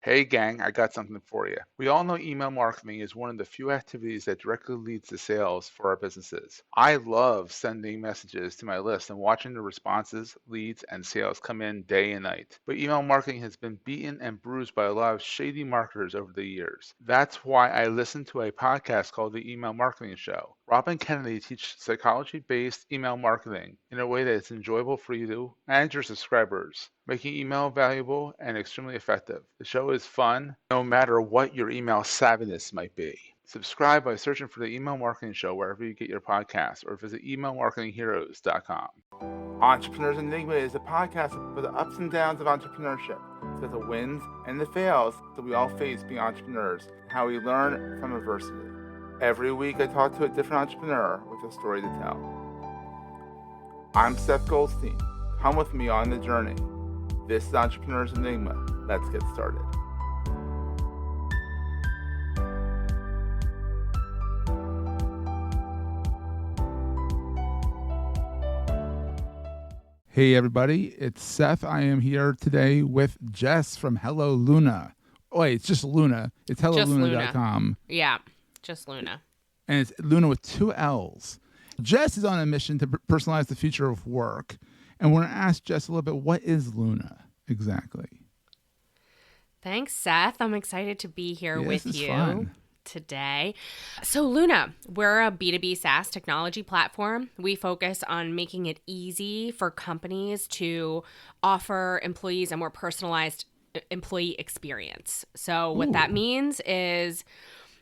Hey gang, I got something for you. We all know email marketing is one of the few activities that directly leads to sales for our businesses. I love sending messages to my list and watching the responses, leads, and sales come in day and night. But email marketing has been beaten and bruised by a lot of shady marketers over the years. That's why I listen to a podcast called The Email Marketing Show. Rob and Kennedy teach psychology-based email marketing in a way that is enjoyable for you and your subscribers, making email valuable and extremely effective. The show is fun, no matter what your email savviness might be. Subscribe by searching for the Email Marketing Show wherever you get your podcasts or visit emailmarketingheroes.com. Entrepreneurs Enigma is a podcast for the ups and downs of entrepreneurship, so the wins and the fails that we all face being entrepreneurs, and how we learn from adversity. Every week I talk to a different entrepreneur with a story to tell. I'm Seth Goldstein. Come with me on the journey. This is Entrepreneurs Enigma. Let's get started. Hey everybody, it's Seth. I am here today with Jess from Hello Lluna. Oh, wait, it's just Lluna. It's helloluna.com. Yeah, just Lluna. And it's Lluna with 2 L's. Jess is on a mission to personalize the future of work. And we're going to ask Jess a little bit, what is Lluna exactly? Thanks, Seth. I'm excited to be here with you fun. today. So Lluna, we're a B2B SaaS technology platform. We focus on making it easy for companies to offer employees a more personalized employee experience. So what that means is,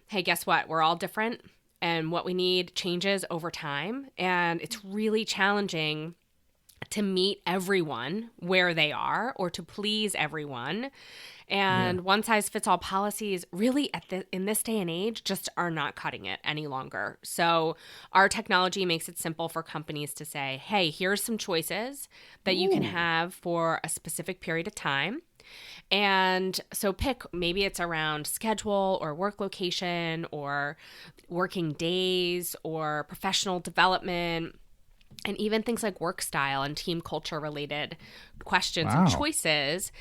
hey, guess what? We're all different, and what we need changes over time. And it's really challenging to meet everyone where they are or to please everyone. And one size fits all policies really in this day and age just are not cutting it any longer. So our technology makes it simple for companies to say, hey, here's some choices that you can have for a specific period of time. And so maybe it's around schedule or work location or working days or professional development, and even things like work style and team culture related questions and choices.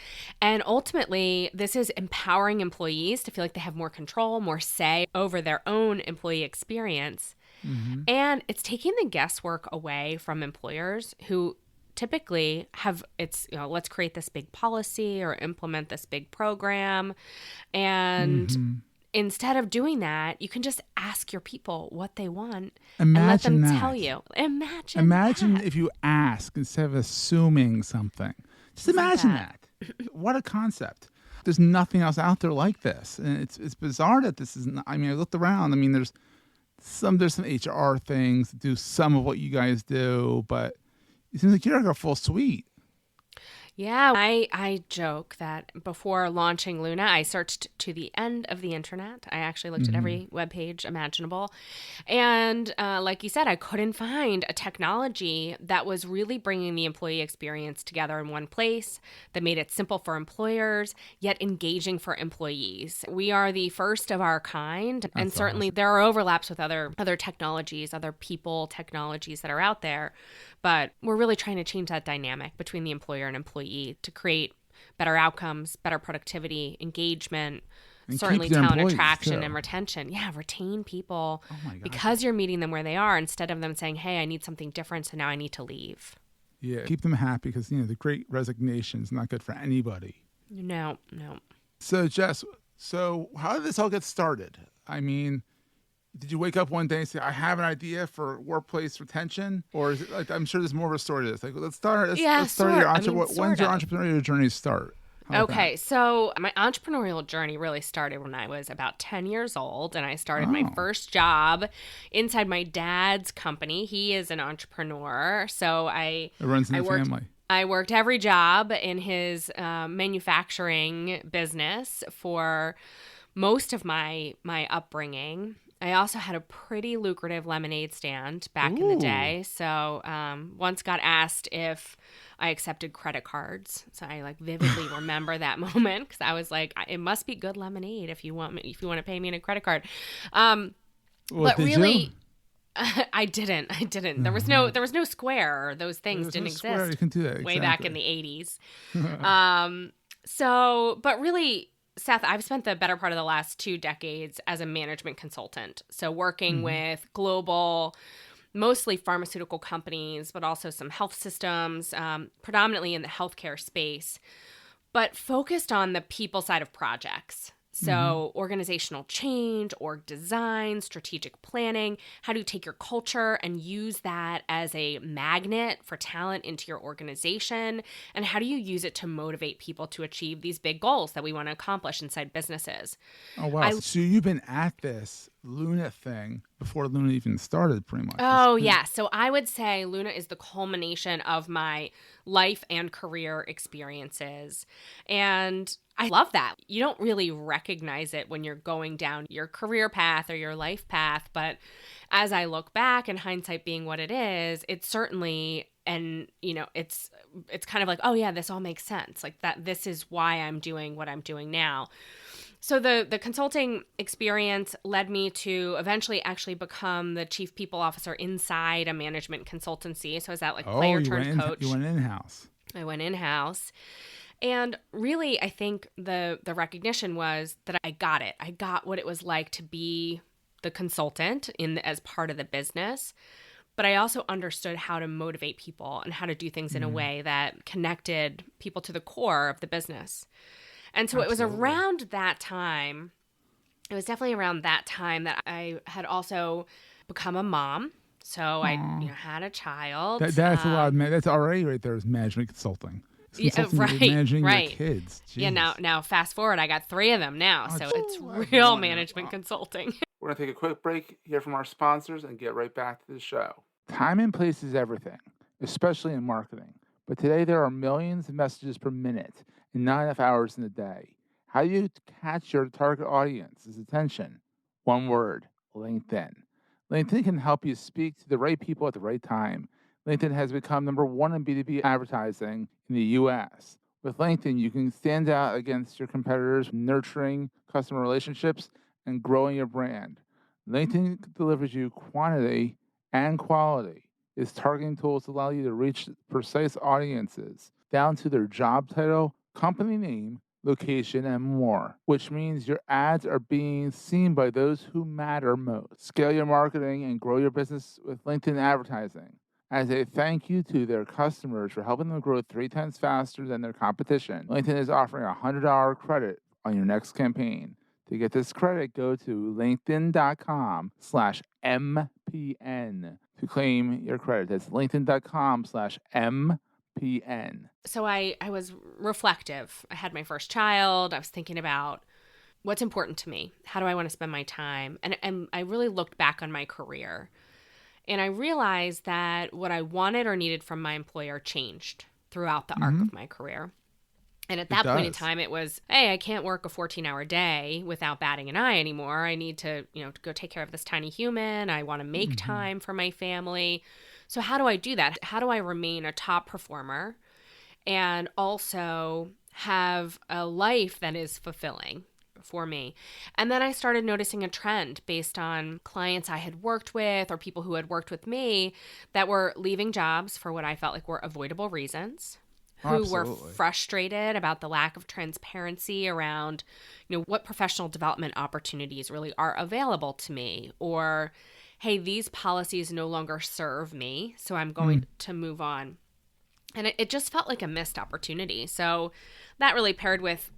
And ultimately, this is empowering employees to feel like they have more control, more say over their own employee experience. Mm-hmm. And it's taking the guesswork away from employers who typically have let's create this big policy or implement this big program. And instead of doing that, you can just ask your people what they want and let them tell you. Imagine if you ask instead of assuming something. Just imagine that. What a concept. There's nothing else out there like this. And it's bizarre that this is not, I looked around. There's some HR things that do some of what you guys do, but it seems like you're like a full suite. Yeah, I joke that before launching Lluna, I searched to the end of the internet. I actually looked at every webpage imaginable. And like you said, I couldn't find a technology that was really bringing the employee experience together in one place, that made it simple for employers, yet engaging for employees. We are the first of our kind. That's and certainly awesome. There are overlaps with other technologies, other people technologies that are out there. But we're really trying to change that dynamic between the employer and employee to create better outcomes, better productivity, engagement, and certainly talent attraction and retention. Yeah, retain people because you're meeting them where they are instead of them saying, hey, I need something different, so now I need to leave. Yeah, keep them happy because, the great resignation is not good for anybody. No. So, Jess, how did this all get started? Did you wake up one day and say, I have an idea for workplace retention? Or is it like, I'm sure there's more of a story to this. Like, let's start your when's your entrepreneurial journey start? Okay, so my entrepreneurial journey really started when I was about 10 years old, and I started my first job inside my dad's company. He is an entrepreneur, so it runs in the family. I worked every job in his manufacturing business for most of my upbringing. I also had a pretty lucrative lemonade stand back in the day. So once got asked if I accepted credit cards. So I vividly remember that moment because I was like, it must be good lemonade if you want to pay me in a credit card. But really, I didn't. There was no Square. Those things didn't exist. Square. You can do that way back in the 80s. But really, Seth, I've spent the better part of the last 2 decades as a management consultant. So working with global, mostly pharmaceutical companies, but also some health systems, predominantly in the healthcare space, but focused on the people side of projects. So organizational change, org design, strategic planning. How do you take your culture and use that as a magnet for talent into your organization? And how do you use it to motivate people to achieve these big goals that we want to accomplish inside businesses? Oh, wow. So you've been at this Lluna thing before Lluna even started, pretty much. Oh, yeah. So I would say Lluna is the culmination of my life and career experiences. And I love that. You don't really recognize it when you're going down your career path or your life path. But as I look back, and hindsight being what it is, it's certainly, and it's kind of like, oh yeah, this all makes sense. Like that, this is why I'm doing what I'm doing now. So the consulting experience led me to eventually actually become the chief people officer inside a management consultancy. So I was that player turned coach. You went in-house. I went in-house. And really, I think the recognition was that I got it. I got what it was like to be the consultant as part of the business. But I also understood how to motivate people and how to do things in a way that connected people to the core of the business. And so It was around that time, it was definitely around that time that I had also become a mom. So I had a child. That's a lot. That's already right there is management consulting. Managing your kids. Jeez. Yeah, now fast forward, I got 3 of them now. So it's real management consulting. We're going to take a quick break, hear from our sponsors, and get right back to the show. Time and place is everything, especially in marketing. But today there are millions of messages per minute and not enough hours in the day. How do you catch your target audience's attention? One word, LinkedIn. LinkedIn can help you speak to the right people at the right time. LinkedIn has become #1 in B2B advertising in the U.S. With LinkedIn, you can stand out against your competitors, nurturing customer relationships and growing your brand. LinkedIn delivers you quantity and quality. Its targeting tools allow you to reach precise audiences down to their job title, company name, location, and more, which means your ads are being seen by those who matter most. Scale your marketing and grow your business with LinkedIn advertising. As a thank you to their customers for helping them grow 3 times faster than their competition, LinkedIn is offering a $100 credit on your next campaign. To get this credit, go to linkedin.com/MPN to claim your credit. That's linkedin.com/MPN. So I was reflective. I had my first child. I was thinking about what's important to me. How do I want to spend my time? And I really looked back on my career. And I realized that what I wanted or needed from my employer changed throughout the arc of my career. And at that point in time, it was, hey, I can't work a 14-hour day without batting an eye anymore. I need to, to go take care of this tiny human. I want to make time for my family. So how do I do that? How do I remain a top performer and also have a life that is fulfilling for me? And then I started noticing a trend based on clients I had worked with or people who had worked with me that were leaving jobs for what I felt like were avoidable reasons, who were frustrated about the lack of transparency around, what professional development opportunities really are available to me, or, hey, these policies no longer serve me, so I'm going to move on. And it just felt like a missed opportunity. So that really paired with,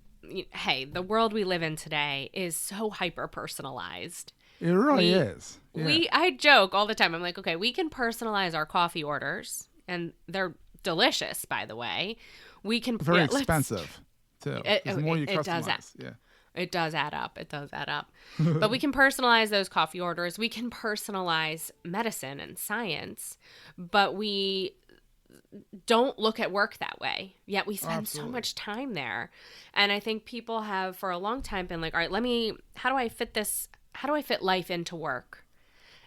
hey, the world we live in today is so hyper-personalized. It really is. Yeah. I joke all the time. I'm like, okay, we can personalize our coffee orders, and they're delicious, by the way. We can very expensive too. The more you customize, it does add up. It does add up. But we can personalize those coffee orders. We can personalize medicine and science, but we don't look at work that way. Yet we spend so much time there. And I think people have for a long time been like, all right, how do I fit this? How do I fit life into work?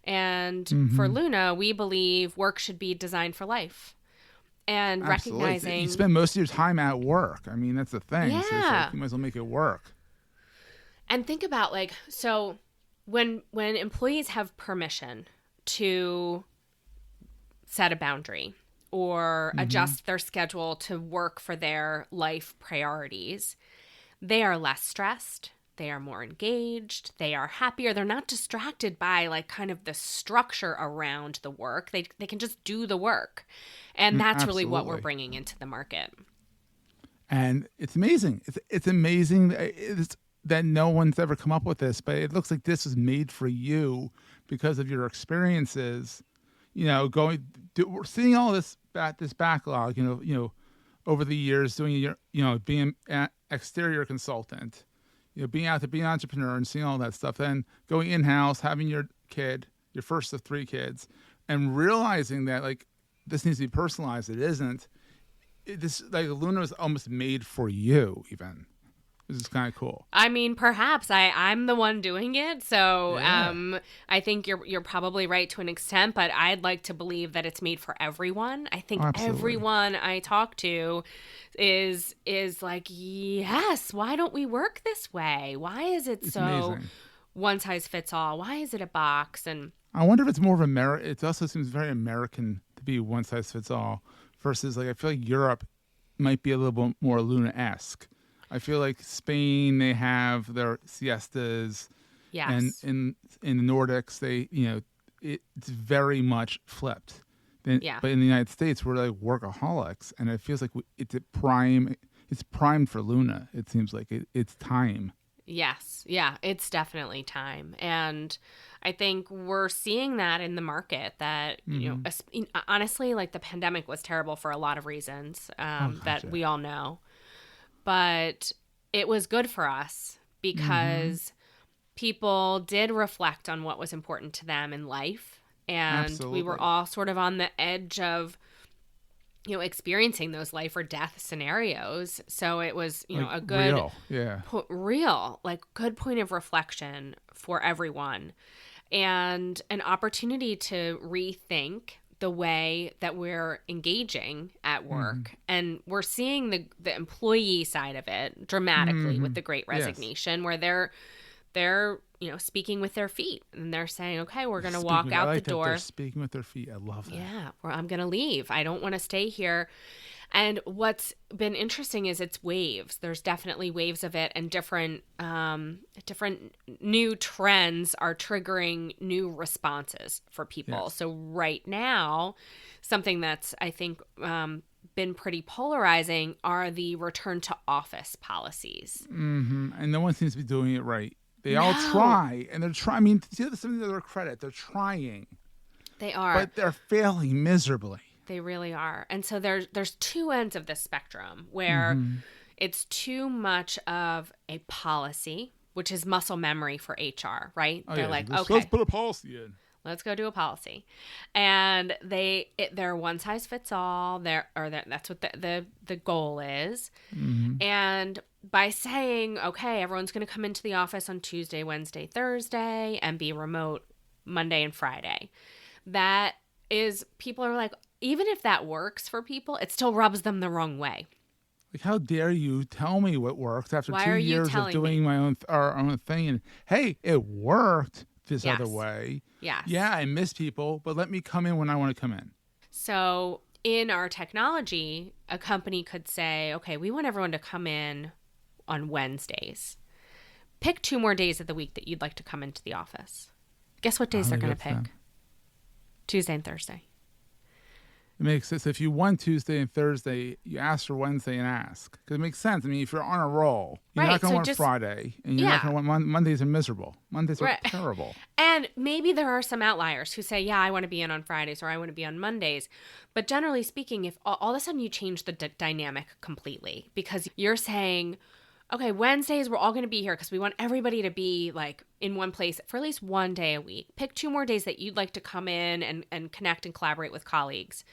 And for Lluna, we believe work should be designed for life. And recognizing you spend most of your time at work. I mean, that's the thing. Yeah. So it's like you might as well make it work. And think about so when employees have permission to set a boundary or adjust their schedule to work for their life priorities, they are less stressed. They are more engaged. They are happier. They're not distracted by like kind of the structure around the work. They can just do the work. And that's really what we're bringing into the market. And it's amazing. It's amazing that no one's ever come up with this, but it looks like this was made for you because of your experiences. You know, seeing all this backlog. You know, over the years, doing being an exterior consultant. You know, being out to be an entrepreneur and seeing all that stuff, then going in-house, having your kid, your first of 3 kids, and realizing that like this needs to be personalized. It isn't. This like Lluna was almost made for you. Even this is kind of cool. I mean, perhaps I'm the one doing it, so Yeah. I think you're probably right to an extent, but I'd like to believe that it's made for everyone. I think everyone I talk to is like, yes, why don't we work this way? Why is it It's so amazing. one size fits all? Why is it a box? And I wonder if it's more of America. It also seems very American to be one size fits all versus like I feel like Europe might be a little bit more Luna-esque. I feel like Spain, they have their siestas, yes, and in the Nordics, it's very much flipped. Yeah. But in the United States, we're like workaholics, and it feels like it's primed for Lluna. It seems like it's time. Yes. Yeah, it's definitely time. And I think we're seeing that in the market that, honestly, like the pandemic was terrible for a lot of reasons that we all know. But it was good for us because people did reflect on what was important to them in life. And Absolutely. we were all sort of on the edge of, experiencing those life or death scenarios. So it was, Like a good, good point of reflection for everyone and an opportunity to rethink the way that we're engaging at work. And we're seeing the employee side of it dramatically with the Great Resignation, where they're speaking with their feet and they're saying, okay, we're going to walk out the door. They're speaking with their feet. I love that. Yeah, or I'm going to leave. I don't want to stay here. And what's been interesting is it's waves. There's definitely waves of it, and different new trends are triggering new responses for people. Yes. So right now, something that's, I think, been pretty polarizing are the return to office policies. And no one seems to be doing it right. They all try, and they're trying. I mean, see, that's something to their credit. They're trying. They are. But they're failing miserably. They really are. And so there's two ends of this spectrum where it's too much of a policy, which is muscle memory for HR, right? They're like, okay, let's put a policy in. Let's go do a policy. And they're one size fits all. That's what the goal is. And by saying, okay, everyone's going to come into the office on Tuesday, Wednesday, Thursday, and be remote Monday and Friday, that is, people are like, even if that works for people, it still rubs them the wrong way. Like, how dare you tell me what works after Why 2 are you years of telling doing our own thing? And hey, it worked this Yes. other way. Yes. Yeah, I miss people, but let me come in when I want to come in. So in our technology, a company could say, okay, we want everyone to come in on Wednesdays. Pick 2 more days of the week that you'd like to come into the office. Guess what days they're going to pick? Them. Tuesday and Thursday. It makes sense. If you want Tuesday and Thursday, you ask for Wednesday and ask. Because it makes sense. I mean, if you're on a roll, you're not going to want Friday. And you're not going to want Mondays are miserable. Mondays are terrible. And maybe there are some outliers who say, yeah, I want to be in on Fridays or I want to be on Mondays. But generally speaking, if all of a sudden you change the dynamic completely because you're saying, okay, Wednesdays, we're all going to be here because we want everybody to be like in one place for at least one day a week. Pick 2 more days that you'd like to come in and connect and collaborate with colleagues.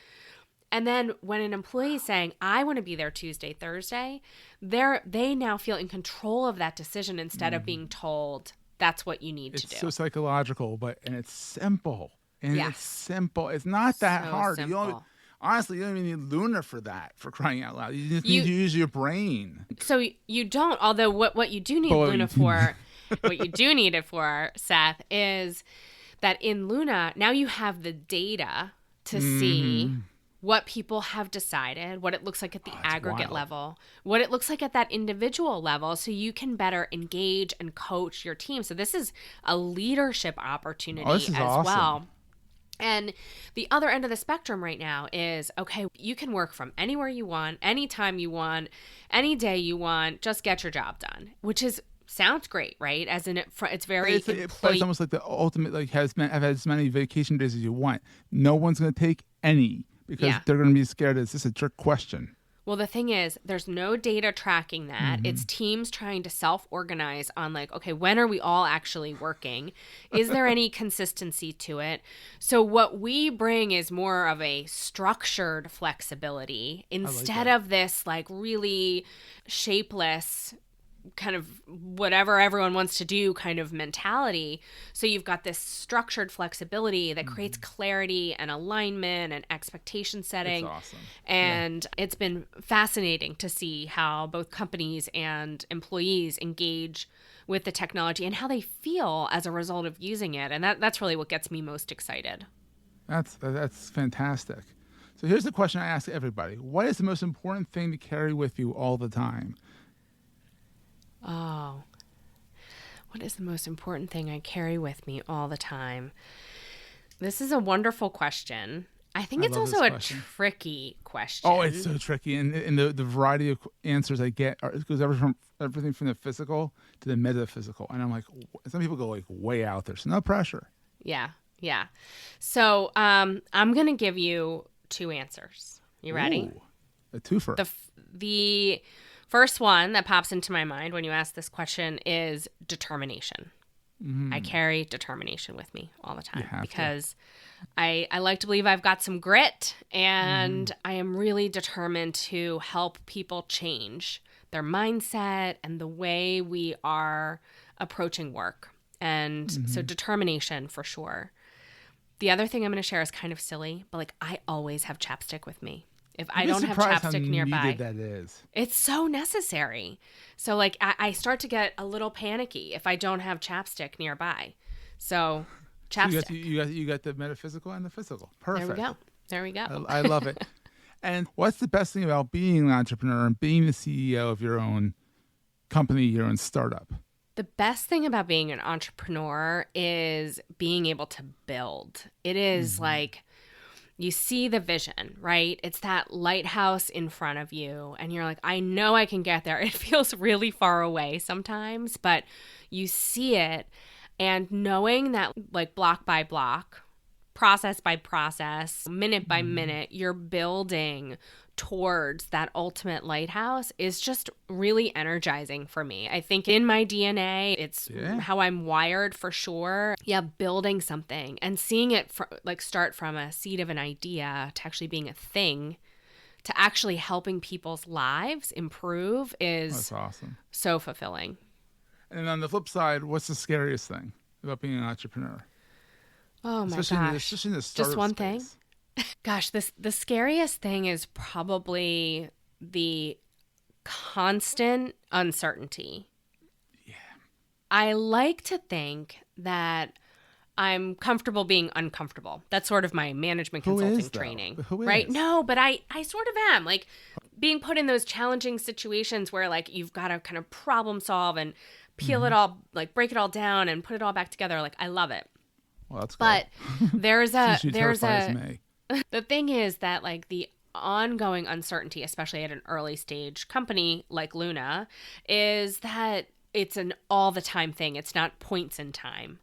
And then when an employee is saying, I want to be there Tuesday, Thursday, they now feel in control of that decision instead of being told that's what you need to do. It's so psychological, and it's simple. It's simple. It's not that So hard. simple. Honestly, you don't even need Lluna for that, for crying out loud. You just need to use your brain. So you don't, although what you do need Lluna for, what you do need it for, Seth, is that in Lluna, now you have the data to see what people have decided, what it looks like at the aggregate wild. level, what it looks like at that individual level, so you can better engage and coach your team. So this is a leadership opportunity This is as awesome. well. And the other end of the spectrum right now is, okay, you can work from anywhere you want, anytime you want, any day you want, just get your job done, which is sounds great, right? As in it's very It's almost like the ultimate, like have as many vacation days as you want. No one's going to take any because they're going to be scared. Is this a trick question? Well, the thing is, there's no data tracking that. It's teams trying to self-organize on like, okay, when are we all actually working? Is there any consistency to it? So what we bring is more of a structured flexibility instead of this like really shapeless kind of whatever everyone wants to do kind of mentality. So you've got this structured flexibility that creates clarity and alignment and expectation setting. It's awesome. And it's been fascinating to see how both companies and employees engage with the technology and how they feel as a result of using it. And that's really what gets me most excited. That's fantastic. So here's the question I ask everybody. What is the most important thing to carry with you all the time? Oh, what is the most important thing I carry with me all the time? This is a wonderful question. I think it's also a tricky question. Oh, it's so tricky. And the variety of answers I get it goes everything from the physical to the metaphysical. And I'm like, some people go like way out there. So no pressure. Yeah. So I'm going to give you two answers. You ready? Ooh, a twofer. The first one that pops into my mind when you ask this question is determination. I carry determination with me all the time because I like to believe I've got some grit and I am really determined to help people change their mindset and the way we are approaching work. And so determination for sure. The other thing I'm going to share is kind of silly, but like I always have chapstick with me. If I don't have chapstick nearby, that is. It's so necessary. So like I start to get a little panicky if I don't have chapstick nearby. So chapstick. So you got the metaphysical and the physical. Perfect. There we go. I love it. And what's the best thing about being an entrepreneur and being the CEO of your own company, your own startup? The best thing about being an entrepreneur is being able to build. It is like you see the vision, right? It's that lighthouse in front of you and you're like, I know I can get there. It feels really far away sometimes, but you see it and knowing that like block by block, process by process, minute by minute, you're building towards that ultimate lighthouse is just really energizing for me. I think in my DNA, it's how I'm wired for sure. Yeah, building something and seeing it start from a seed of an idea to actually being a thing to actually helping people's lives improve is That's awesome. So fulfilling. And on the flip side, what's the scariest thing about being an entrepreneur? Oh my especially gosh. Especially in the startup Just one space. thing? Gosh, the scariest thing is probably the constant uncertainty. Yeah. I like to think that I'm comfortable being uncomfortable. That's sort of my management consulting training. Who is? Right? No, but I sort of am. Like being put in those challenging situations where like you've got to kind of problem solve and peel it all, like break it all down and put it all back together. Like I love it. Well, that's but good. there's a me. The thing is that like the ongoing uncertainty, especially at an early stage company like Lluna, is that it's an all the time thing. It's not points in time.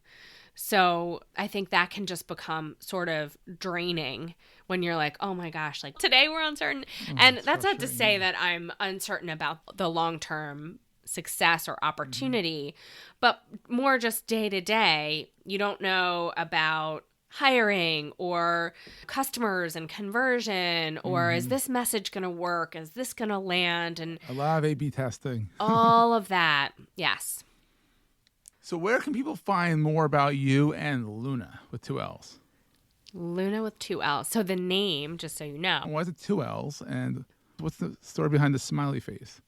So I think that can just become sort of draining when you're like, oh my gosh, like today we're uncertain. And that's not to say that I'm uncertain about the long-term success or opportunity, but more just day to day, you don't know about hiring or customers and conversion or is this message going to work? Is this going to land? And a lot of A/B testing. all of that. Yes. So where can people find more about you and Lluna with 2 L's? Lluna with 2 L's. So the name, just so you know. Why is it 2 L's? And what's the story behind the smiley face?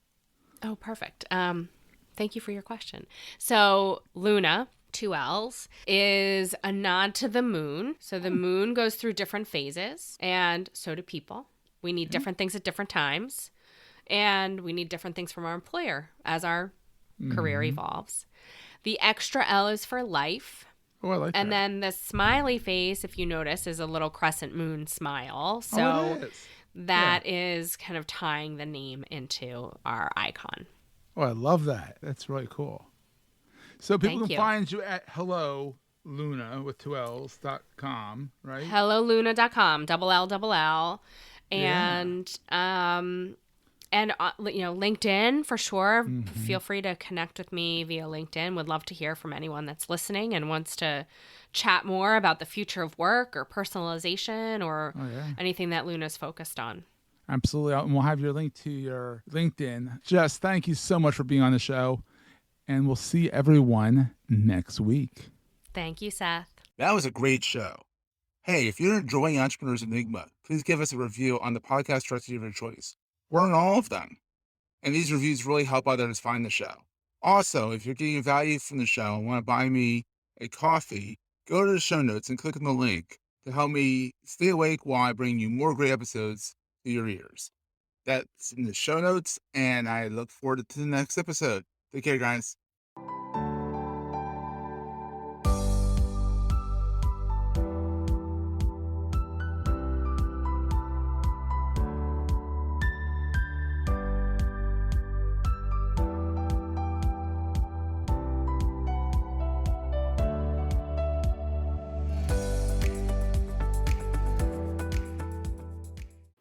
Oh, perfect. Thank you for your question. So Lluna two L's, is a nod to the moon. So the moon goes through different phases, and so do people. We need different things at different times, and we need different things from our employer as our career evolves. The extra L is for life. Oh, I like that. And then the smiley face, if you notice, is a little crescent moon smile. So that is kind of tying the name into our icon. Oh, I love that. That's really cool. So people Thank can you. find you at Hello Lluna with 2Ls.com, right? HelloLuna.com, LLL. And, LinkedIn for sure. Feel free to connect with me via LinkedIn. Would love to hear from anyone that's listening and wants to chat more about the future of work or personalization or anything that Luna's focused on. Absolutely. And we'll have your link to your LinkedIn. Jess, thank you so much for being on the show. And we'll see everyone next week. Thank you, Seth. That was a great show. Hey, if you're enjoying Entrepreneurs Enigma, please give us a review on the podcast directory of your choice. We're on all of them. And these reviews really help others find the show. Also, if you're getting value from the show and want to buy me a coffee, go to the show notes and click on the link to help me stay awake while I bring you more great episodes to your ears. That's in the show notes, and I look forward to the next episode. Take care, guys.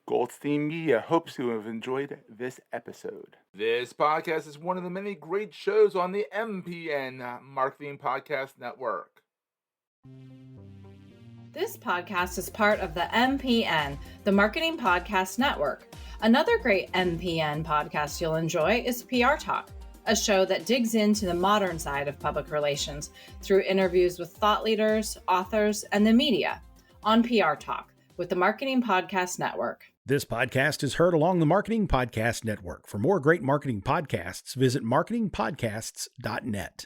Goldstein Media hopes you have enjoyed this episode. This podcast is one of the many great shows on the MPN Marketing Podcast Network. This podcast is part of the MPN, the Marketing Podcast Network. Another great MPN podcast you'll enjoy is PR Talk, a show that digs into the modern side of public relations through interviews with thought leaders, authors, and the media on PR Talk with the Marketing Podcast Network. This podcast is heard along the Marketing Podcast Network. For more great marketing podcasts, visit marketingpodcasts.net.